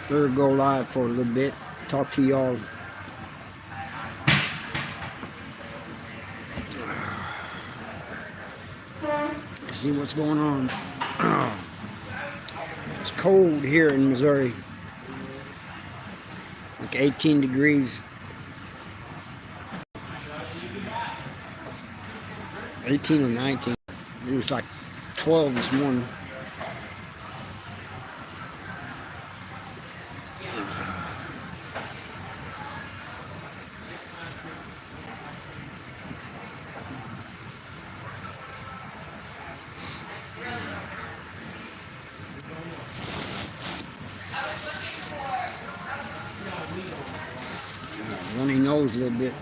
We'll go live for a little bit. Talk to y'all. See what's going on. It's cold here in Missouri. Like 18 degrees. 18 or 19. It was like 12 this morning. Runny nose a little bit.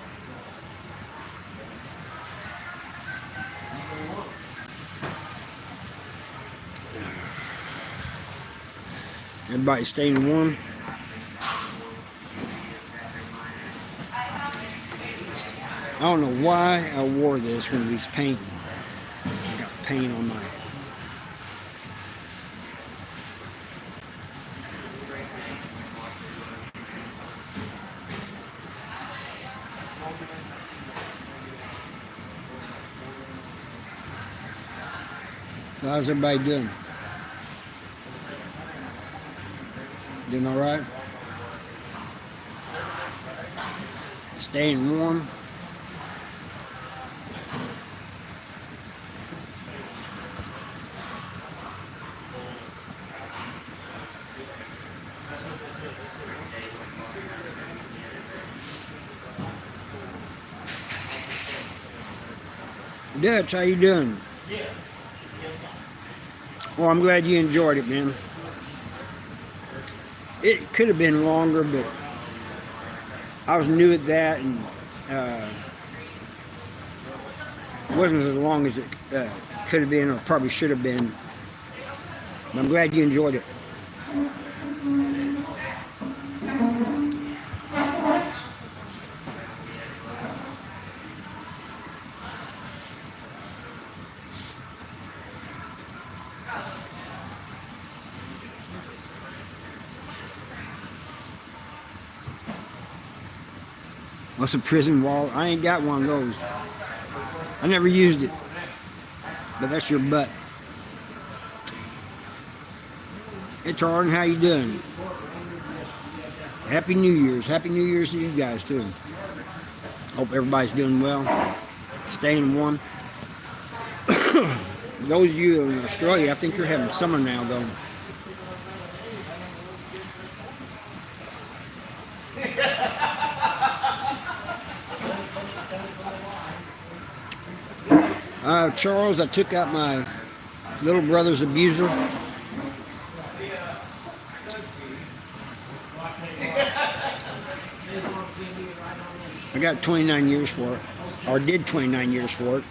Everybody staying warm. I don't know why I wore this when we was painting. I got paint on my. So how's everybody doing? Doing all right? Staying warm? Dutch, how you doing? Well, I'm glad you enjoyed it, man. It could have been longer, but I was new at that, and it wasn't as long as it could have been or probably should have been. But I'm glad you enjoyed it. What's a prison wall? I ain't got one of those. I never used it. But that's your butt. Hey, Taryn, how you doing? Happy New Year's. Happy New Year's to you guys, too. Hope everybody's doing well. Staying warm. Those of you in Australia, I think you're having summer now, though. Charles, I took out my little brother's abuser. I got 29 years for it, or did 29 years for it.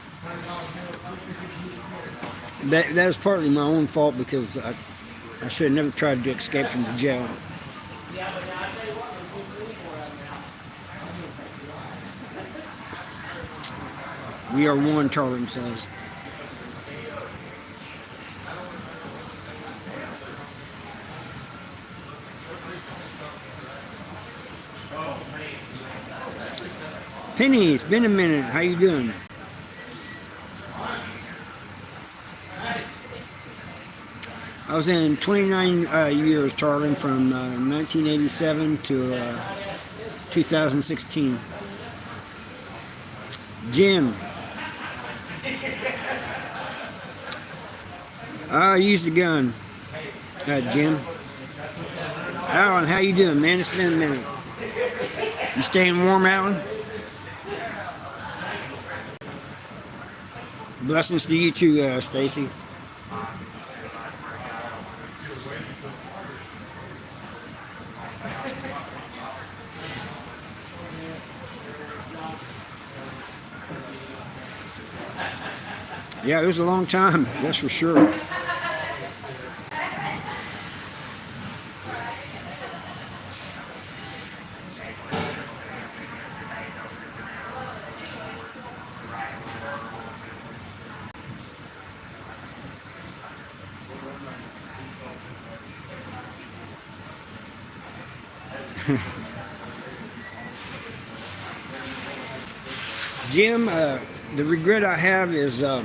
That was partly my own fault because I should have never tried to escape from the jail. We are one, Tarleton says. Penny, it's been a minute. How you doing? I was in 29 years, Tarleton, from 1987 to 2016. Jim. I used a gun. Jim. Alan, how you doing, man? It's been a minute. You staying warm, Alan? Blessings to you too, Stacy. Yeah, it was a long time, that's for sure. Jim, the regret I have is I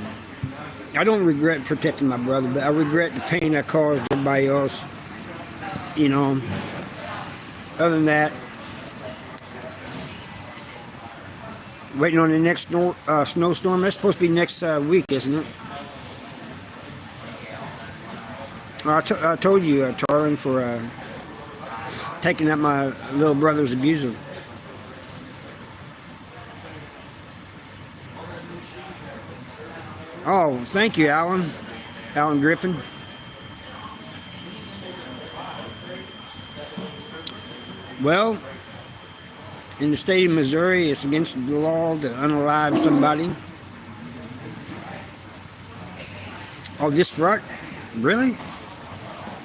don't regret protecting my brother, but I regret the pain I caused everybody else. You know, other than that, waiting on the next snowstorm. That's supposed to be next week, isn't it? I told you, Charlene, for taking out my little brother's abuser. Oh, thank you, Alan. Alan Griffin. Well, in the state of Missouri, it's against the law to unalive somebody. Oh, this Friday? Really?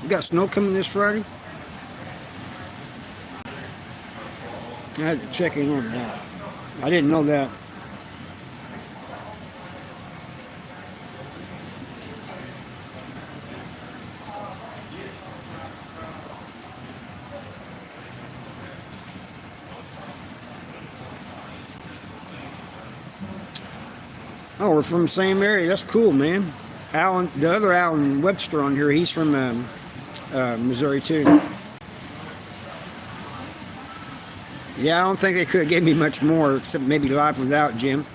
We got snow coming this Friday? I had to check in on that. I didn't know that. Oh, we're from the same area. That's cool, man. Alan, the other Alan Webster on here, he's from Missouri too. Yeah, I don't think they could have gave me much more, except maybe Life Without, Jim.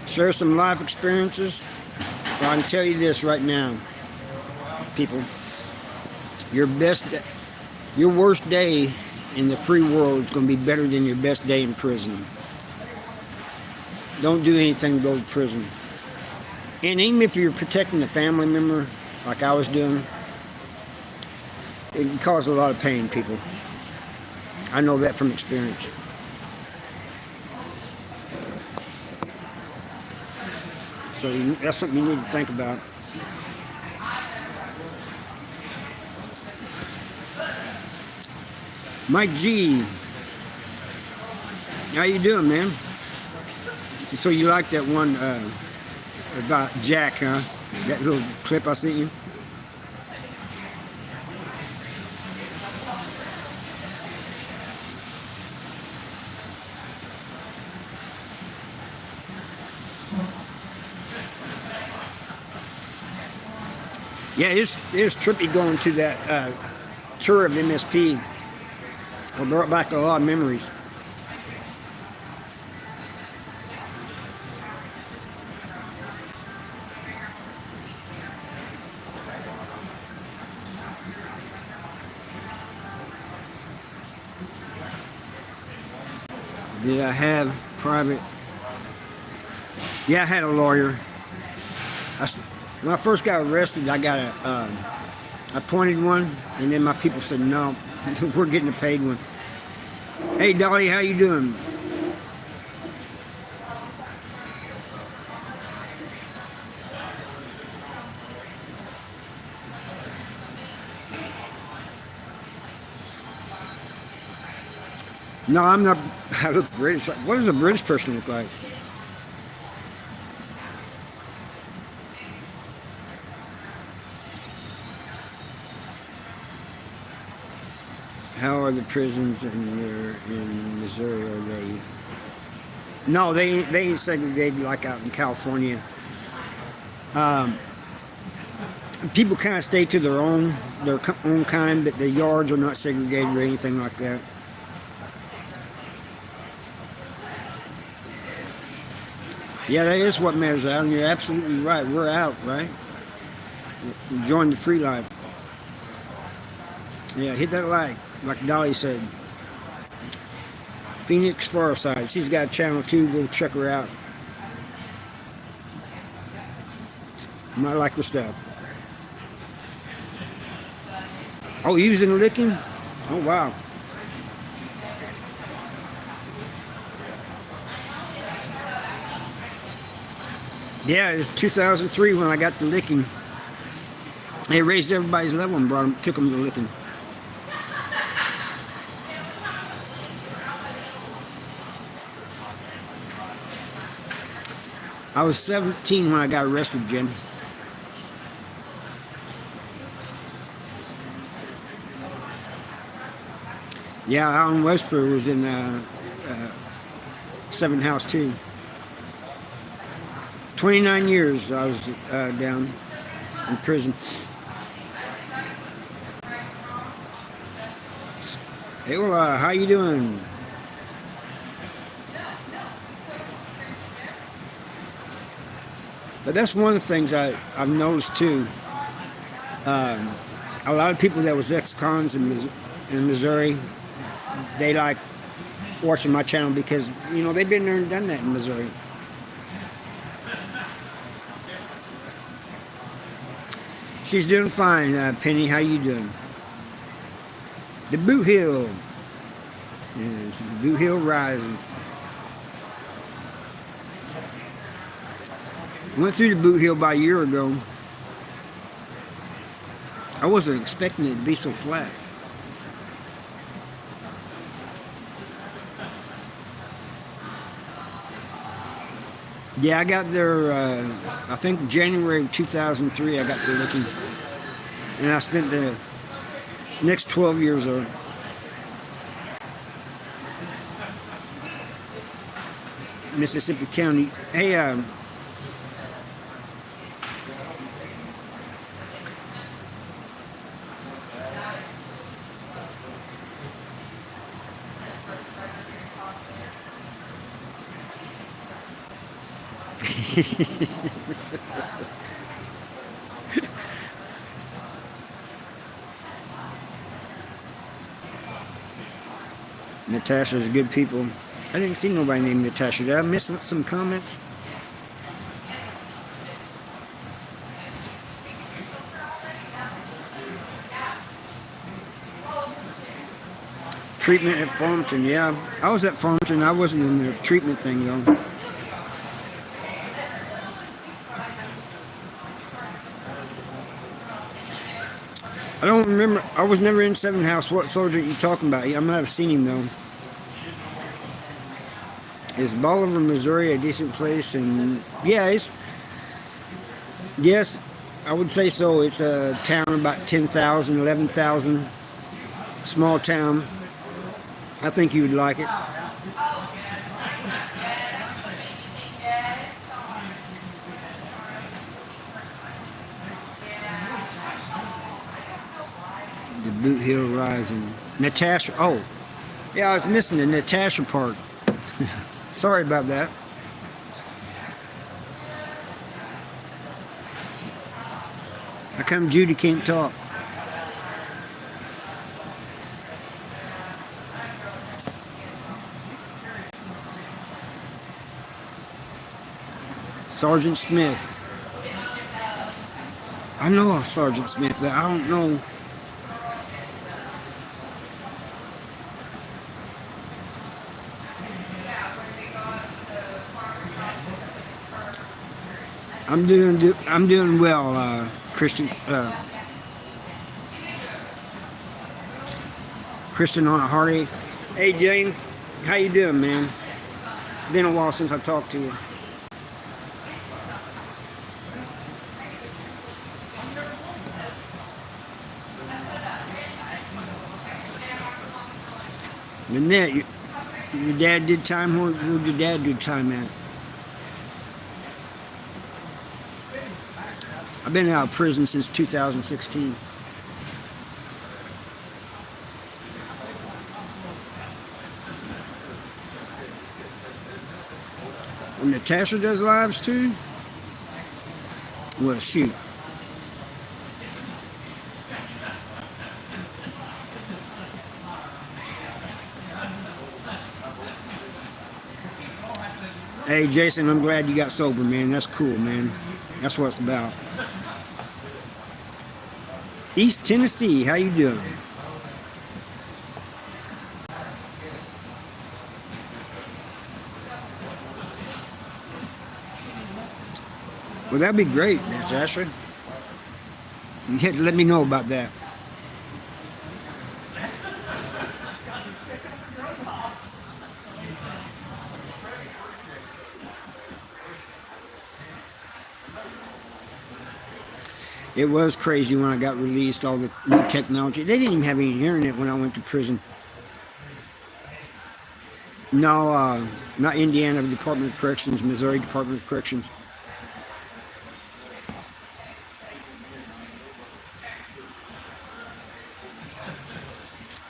Share some life experiences. Well, I can tell you this right now, people. Your worst day in the free world is going to be better than your best day in prison. Don't do anything to go to prison. And even if you're protecting a family member, like I was doing, it can cause a lot of pain, people. I know that from experience. So that's something you need to think about. Mike G, how you doing, man? So you like that one about Jack, huh? That little clip I sent you? Yeah, it's trippy going to that tour of MSP. It brought back a lot of memories. Did I have private? Yeah, I had a lawyer. When I first got arrested, I got I appointed one, and then my people said, no, we're getting a paid one. Hey, Dolly, how you doing? No, I'm not. I look British. What does a British person look like? How are the prisons in Missouri? Are they? No, they ain't segregated like out in California. People kind of stay to their own kind, but the yards are not segregated or anything like that. Yeah, that is what matters, Alan. You're absolutely right. We're out, right? Enjoying the free life. Yeah, hit that like Dolly said. Phoenix Farside. She's got a channel too. Go check her out. You might like her stuff. Oh, using licking? Oh, wow. Yeah, it's 2003 when I got the licking. They raised everybody's level and took them to licking. I was 17 when I got arrested, Jim. Yeah, Alan Westbrook was in 7th House too. 29 years I was down in prison. Hey, well, how you doing? But that's one of the things I've noticed too. A lot of people that was ex-cons in Missouri, they like watching my channel because, you know, they've been there and done that in Missouri. She's doing fine, Penny. How you doing? The Boot Hill. Yes, the Boot Hill rising. Went through the Boot Hill about a year ago. I wasn't expecting it to be so flat. Yeah, I got there, I think January of 2003, I got there looking. And I spent the next 12 years there. Mississippi County. Hey, Natasha's good people. I didn't see nobody named Natasha. Did I miss some comments? Treatment at Farmington, yeah. I was at Farmington. I wasn't in the treatment thing though. I don't remember. I was never in 7th House. What sergeant you talking about? I might have seen him though. Is Bolivar, Missouri a decent place? And yeah, yes, I would say so. It's a town about 10,000, 11,000. Small town. I think you would like it. The Boot Hill Rising. Natasha. Oh, yeah, I was missing the Natasha part. Sorry about that. How come Judy can't talk? Sergeant Smith. I know a Sergeant Smith, but I don't know. I'm doing well, Christian. Christian on a Harvey. Hey James, how you doing, man? Been a while since I talked to you. Lynette, your dad did time. Where'd your dad do time at? I've been out of prison since 2016. Well, Natasha does lives too? Well, shoot. Hey, Jason, I'm glad you got sober, man. That's cool, man. That's what it's about. East Tennessee, how you doing? Well, that'd be great, Natasha. You had to let me know about that. It was crazy when I got released, all the new technology. They didn't even have any internet when I went to prison. No, not Indiana Department of Corrections, Missouri Department of Corrections.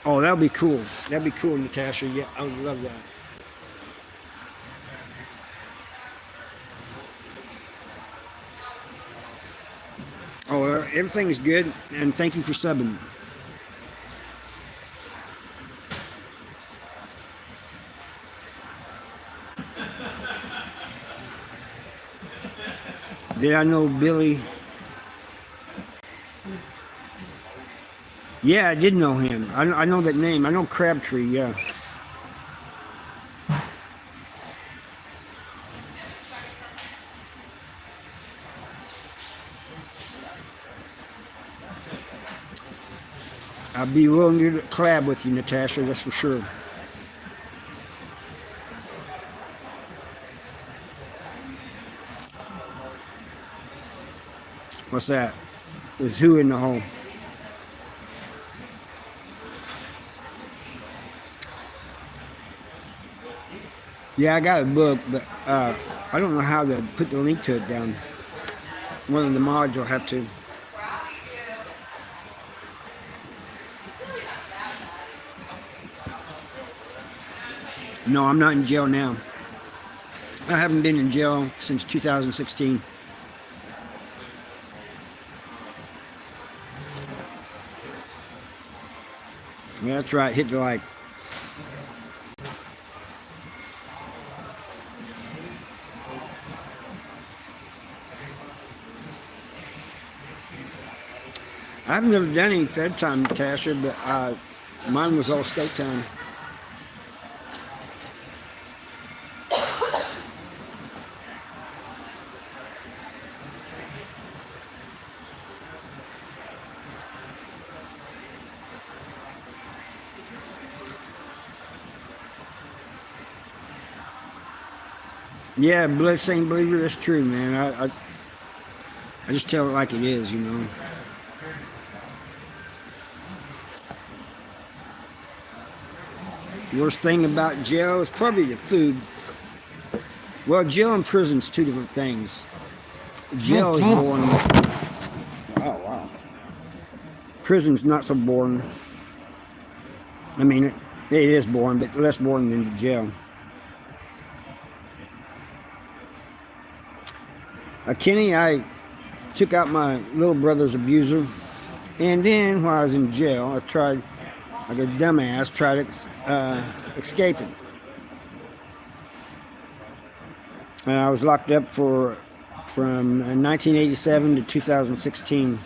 Oh, that would be cool. That'd be cool, Natasha. Yeah, I would love that. Oh, everything's good, and thank you for subbing. Did I know Billy? Yeah, I did know him. I know that name. I know Crabtree, yeah. I'd be willing to collab with you, Natasha, that's for sure. What's that? Is who in the hole? Yeah, I got a book, but I don't know how to put the link to it down. One of the mods will have to. No, I'm not in jail now. I haven't been in jail since 2016. Yeah, that's right, hit the like. I've never done any Fed time, Natasha, but mine was all state time. Yeah, blessing believer, that's true, man. I just tell it like it is, you know. Worst thing about jail is probably the food. Well, jail and prison's two different things. Jail is boring. Oh, wow. Prison's not so boring. I mean, it is boring, but less boring than the jail. Kenny, I took out my little brother's abuser, and then while I was in jail, I tried, like a dumbass, tried escaping. And I was locked up from 1987 to 2016.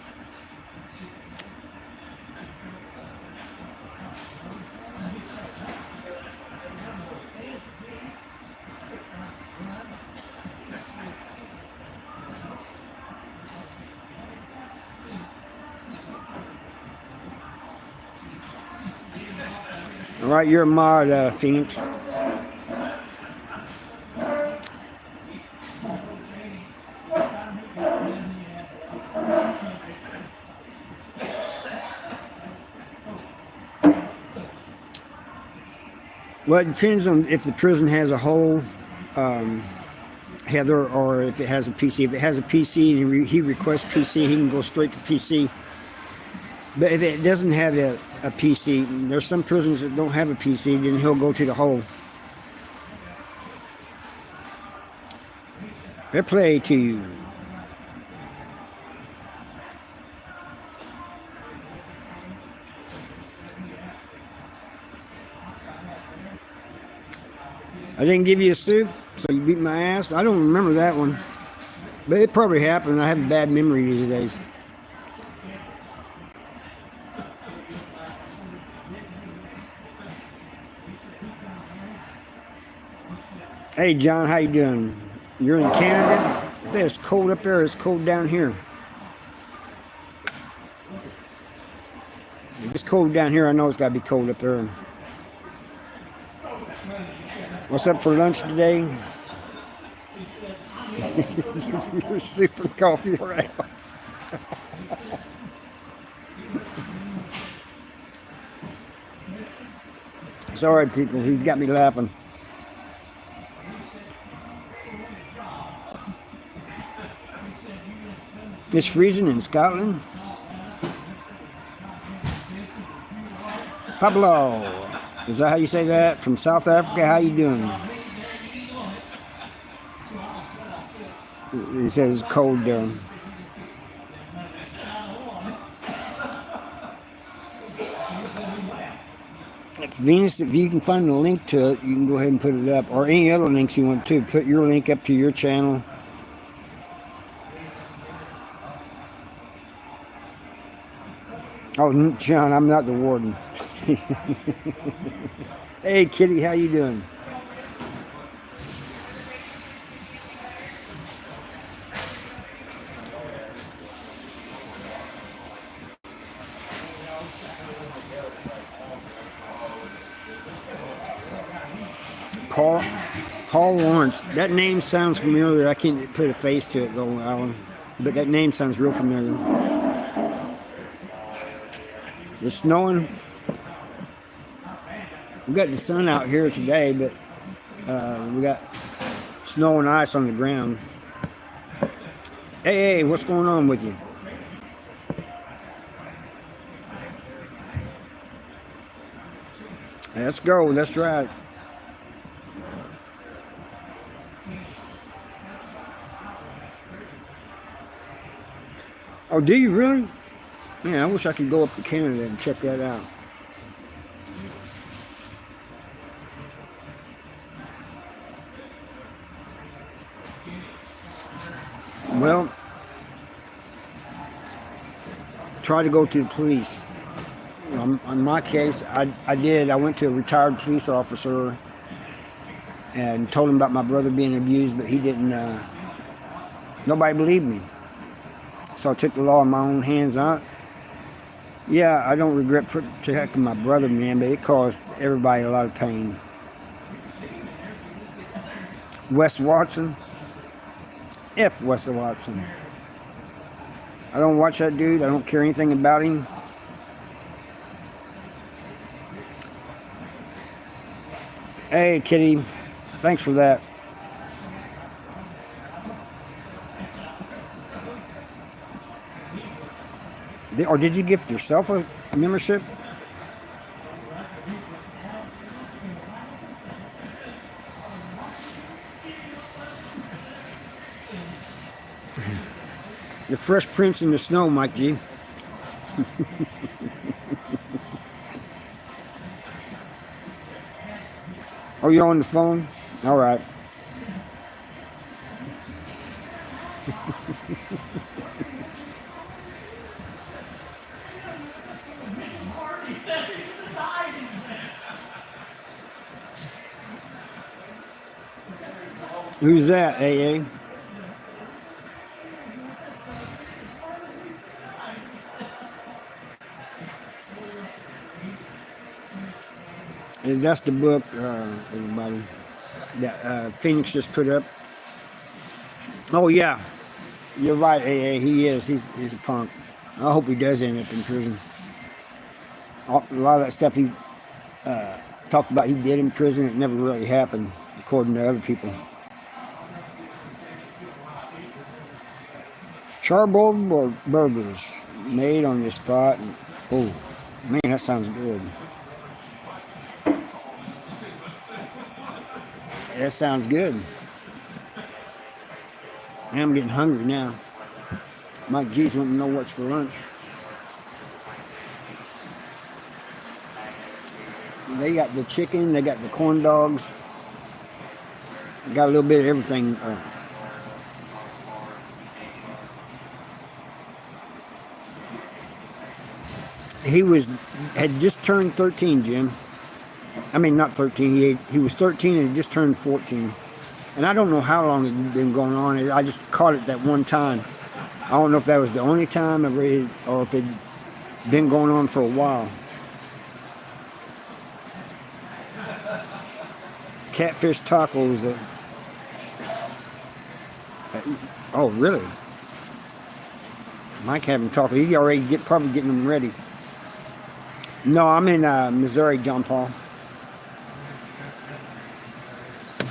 All right, you're a mod, Phoenix. Well, it depends on if the prison has a whole Heather, or if it has a PC. If it has a PC and he requests PC, he can go straight to PC. But if it doesn't have a PC, there's some prisons that don't have a PC, then he'll go to the hole. Fair play to you. I didn't give you a soup, so you beat my ass. I don't remember that one. But it probably happened. I have a bad memory these days. Hey John, how you doing? You're in Canada? I bet it's cold up there. It's cold down here. If it's cold down here, I know it's got to be cold up there. What's up for lunch today? You're super coffee, right? Sorry, people. He's got me laughing. It's freezing in Scotland. Pablo, is that how you say that? From South Africa, how you doing? He says it's cold there. Venus, if you can find a link to it, you can go ahead and put it up. Or any other links you want to. Put your link up to your channel. Oh, John, I'm not the warden. Hey, Kitty, how you doing? Paul Lawrence. That name sounds familiar. I can't put a face to it though, Alan. But that name sounds real familiar. It's snowing. We got the sun out here today, but we got snow and ice on the ground. Hey, what's going on with you? Let's go. That's right. Oh, do you really? Man, I wish I could go up to Canada and check that out. Well, try to go to the police. In my case, I did. I went to a retired police officer and told him about my brother being abused, but he didn't, nobody believed me. So I took the law in my own hands. Yeah, I don't regret protecting my brother, man, but it caused everybody a lot of pain. Wes Watson? F. Wes Watson. I don't watch that dude. I don't care anything about him. Hey, Kitty. Thanks for that. Or did you gift yourself a membership? The Fresh Prince in the Snow, Mike G. Oh, you're on the phone? All right. Who's that, AA? And that's the book, everybody, that Phoenix just put up. Oh, yeah. You're right, AA. He is. He's a punk. I hope he does end up in prison. A lot of that stuff he talked about he did in prison, it never really happened, according to other people. Charboiled burgers made on the spot. Oh, man, that sounds good. That sounds good. I'm getting hungry now. Mike G's wanting to know what's for lunch. They got the chicken, they got the corn dogs. They got a little bit of everything. He had just turned 13, Jim. I mean, not 13. He was 13 and he just turned 14. And I don't know how long it had been going on. I just caught it that one time. I don't know if that was the only time or if it had been going on for a while. Catfish tacos. Oh, really? Mike having tacos. He's already probably getting them ready. No, I'm in Missouri, John Paul.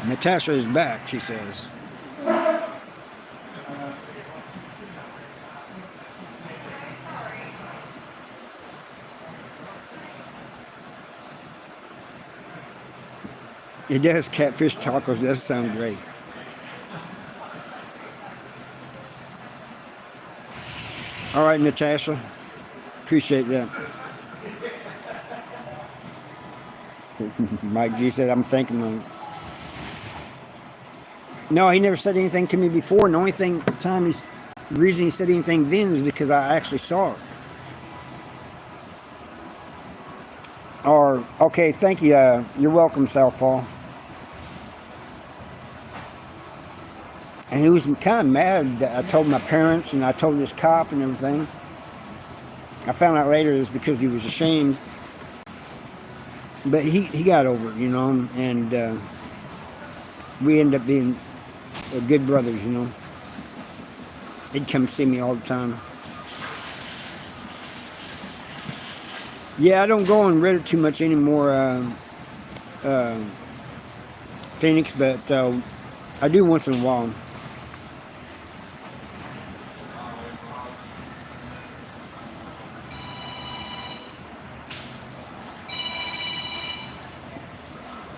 Natasha is back, she says. It does. Catfish tacos does sound great. All right, Natasha. Appreciate that. Mike G said, I'm thinking of it. No, he never said anything to me before. And the only the reason he said anything then is because I actually saw it. Or, okay, thank you. You're welcome, Southpaw. And he was kind of mad that I told my parents and I told this cop and everything. I found out later it was because he was ashamed. But he got over it, you know, and we ended up being good brothers, you know. He'd come see me all the time. Yeah, I don't go on Reddit too much anymore, Phoenix, but I do once in a while.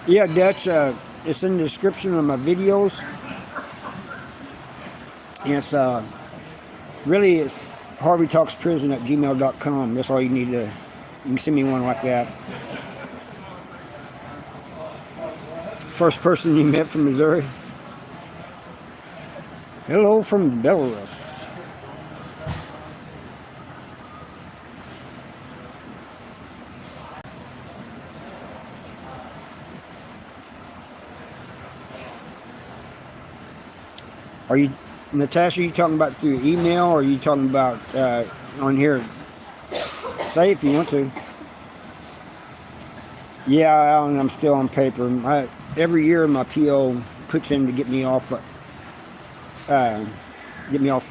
Yeah, Dutch, it's in the description of my videos. And it's really it's harveytalksprison@gmail.com. That's all you need to, you can send me one like that. First person you met from Missouri. Hello from Belarus. Are you, Natasha, are you talking about through email or are you talking about on here? Say if you want to. Yeah, I'm still on paper. Every year my PO puts in to get me off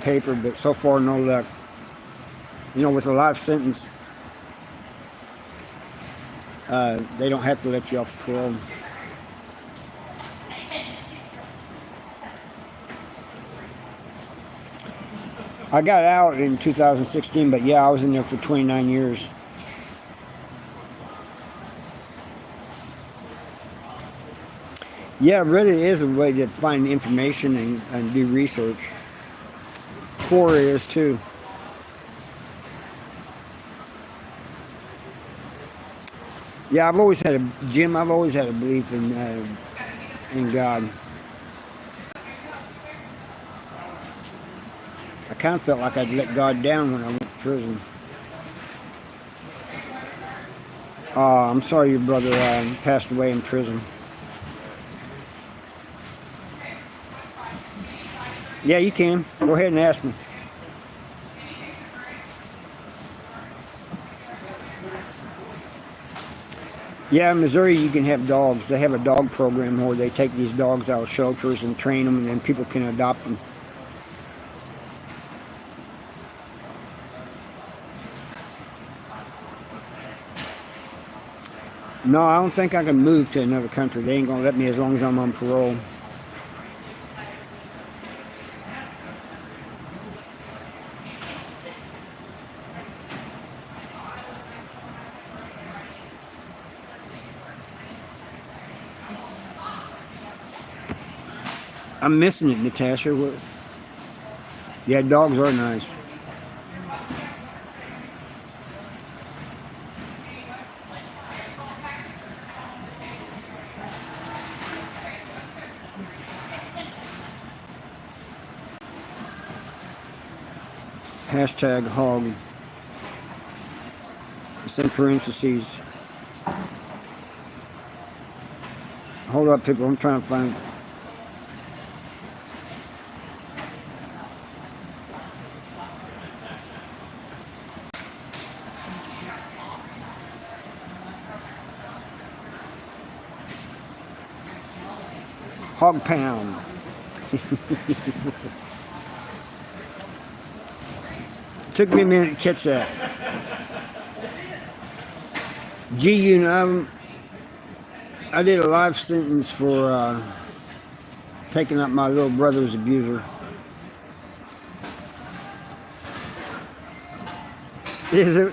paper, but so far no luck. You know, with a life sentence, they don't have to let you off parole. I got out in 2016, but yeah, I was in there for 29 years. Yeah, Reddit is a way to find information and do research. Quora is too. Yeah, I've always had a belief in God. I kind of felt like I'd let God down when I went to prison. I'm sorry your brother passed away in prison. Yeah, you can. Go ahead and ask me. Yeah, in Missouri you can have dogs. They have a dog program where they take these dogs out of shelters and train them, and then people can adopt them. No, I don't think I can move to another country. They ain't gonna let me as long as I'm on parole. I'm missing it, Natasha. Yeah, dogs are nice. Hashtag hog. It's in parentheses. Hold up, people. I'm trying to find it. Hog pound. Took me a minute to catch that. Gee, you know, I did a life sentence for taking up my little brother's abuser. Is it?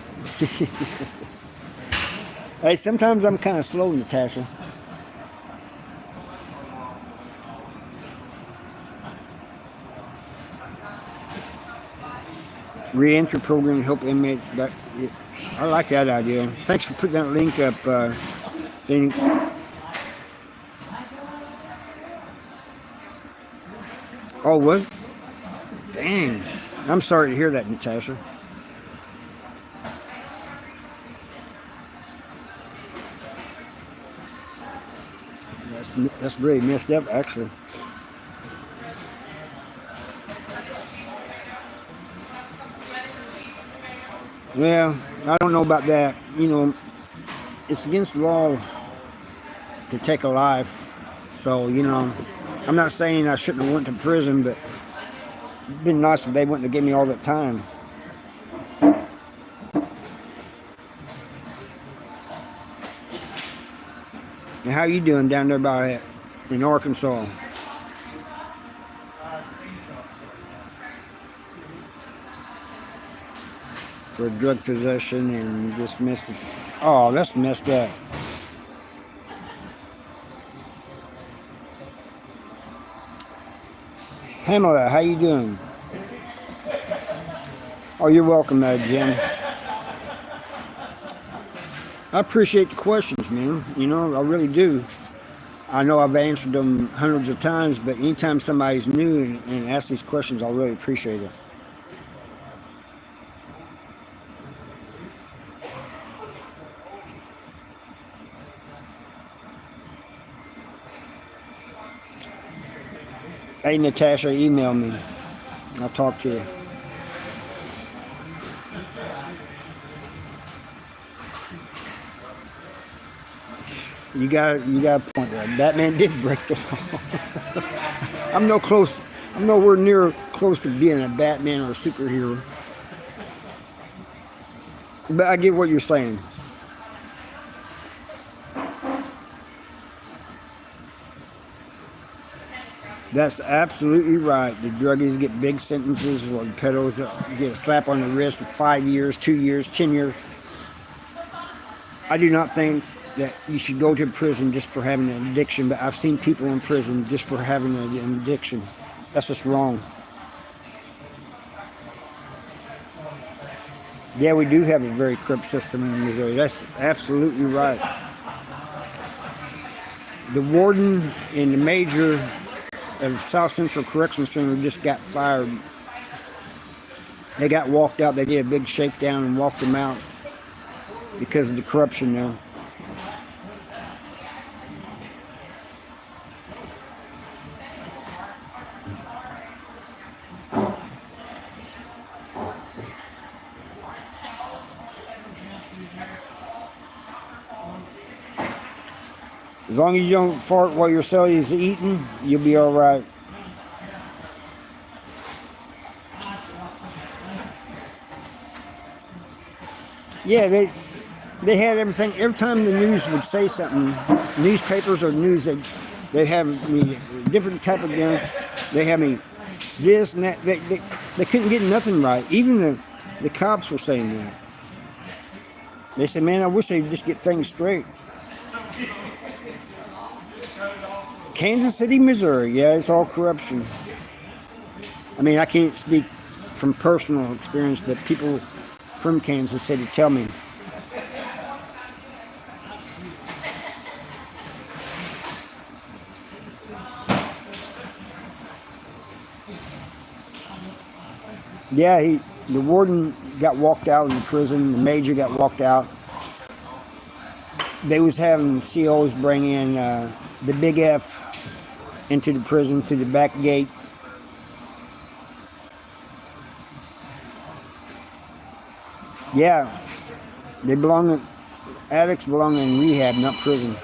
Hey, sometimes I'm kind of slow, Natasha. Re-entry program to help inmates back. I like that idea. Thanks for putting that link up, Phoenix. Oh, was it? Dang. I'm sorry to hear that, Natasha. That's really messed up, actually. Well, I don't know about that. You know, it's against the law to take a life. So, you know, I'm not saying I shouldn't have went to prison, but it'd been nice if they wouldn't have given me all that time. And how you doing down there by in Arkansas? For drug possession and dismissed it. Oh, that's messed up. Pamela, how you doing? Oh, you're welcome, Jim. I appreciate the questions, man. You know, I really do. I know I've answered them hundreds of times, but anytime somebody's new and asks these questions, I really appreciate it. Hey, Natasha, email me. I'll talk to you. You got a point there. Batman did break the law. I'm nowhere near close to being a Batman or a superhero. But I get what you're saying. That's absolutely right. The druggies get big sentences, while the pedos get a slap on the wrist for 5 years, 2 years, 10 years. I do not think that you should go to prison just for having an addiction, but I've seen people in prison just for having an addiction. That's just wrong. Yeah, we do have a very corrupt system in Missouri. That's absolutely right. The warden and the major of South Central Correction Center just got fired. They got walked out. They did a big shakedown and walked them out because of the corruption there. As long as you don't fart while your cellie is eating, you'll be all right. Yeah, they had everything. Every time the news would say something, newspapers or news, they have me different type of gun. They have me this and that. They couldn't get nothing right. Even the cops were saying that. They said, "Man, I wish they'd just get things straight." Kansas City, Missouri. Yeah, it's all corruption. I mean, I can't speak from personal experience, but people from Kansas City tell me. Yeah, the warden got walked out in the prison. The major got walked out. They was having the COs bring in the Big F into the prison through the back gate. Yeah, addicts belong in rehab, not prison.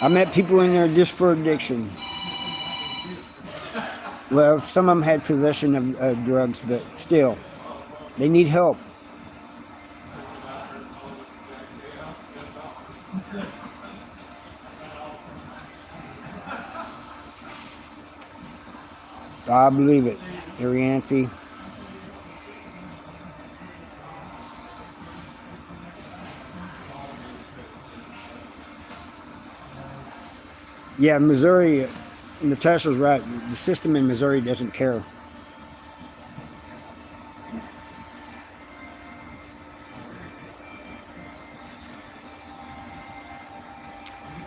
I met people in there just for addiction. Well, some of them had possession of drugs, but still, They need help. I believe it, Arianthi. Yeah, Missouri, Natasha's right. The system in Missouri doesn't care.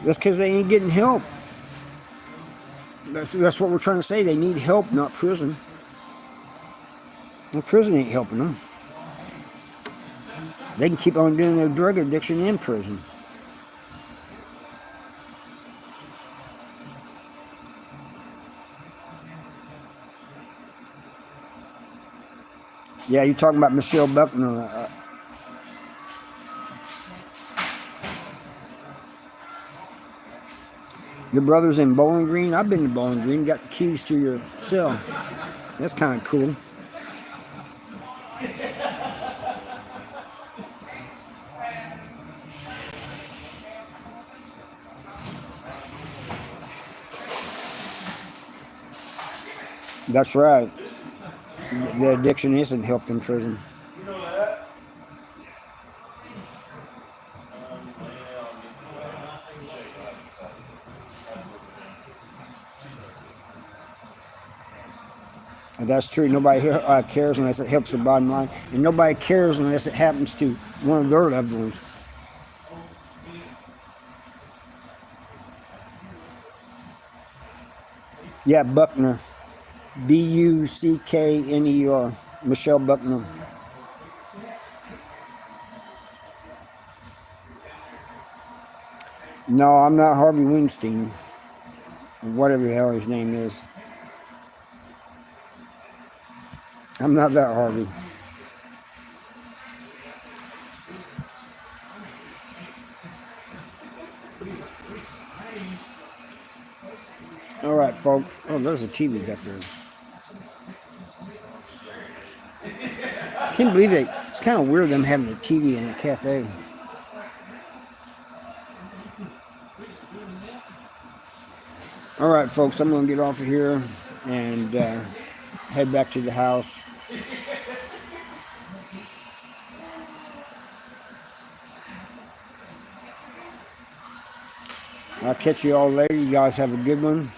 That's because they ain't getting help. That's what we're trying to say. They need help, not prison. And prison ain't helping them. They can keep on doing their drug addiction in prison. Yeah, you're talking about Michelle Buckner. Your brother's in Bowling Green? I've been to Bowling Green. Got the keys to your cell. That's kind of cool. That's right. The addiction isn't helped in prison. You know that? And that's true. Nobody cares unless it helps the bottom line. And nobody cares unless it happens to one of their loved ones. Yeah, Buckner. Buckner. Michelle Buckner. No, I'm not Harvey Weinstein. Whatever the hell his name is. I'm not that Harvey. All right, folks. Oh, there's a TV back there. Can't believe it. It's kind of weird them having a TV in a cafe. All right, folks. I'm going to get off of here and head back to the house. I'll catch you all later. You guys have a good one.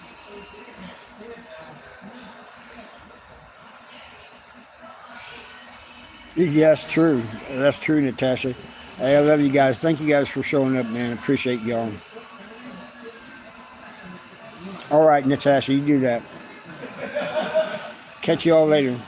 Yeah, that's true. That's true, Natasha. Hey, I love you guys. Thank you guys for showing up, man. Appreciate y'all. All right, Natasha, you do that. Catch you all later.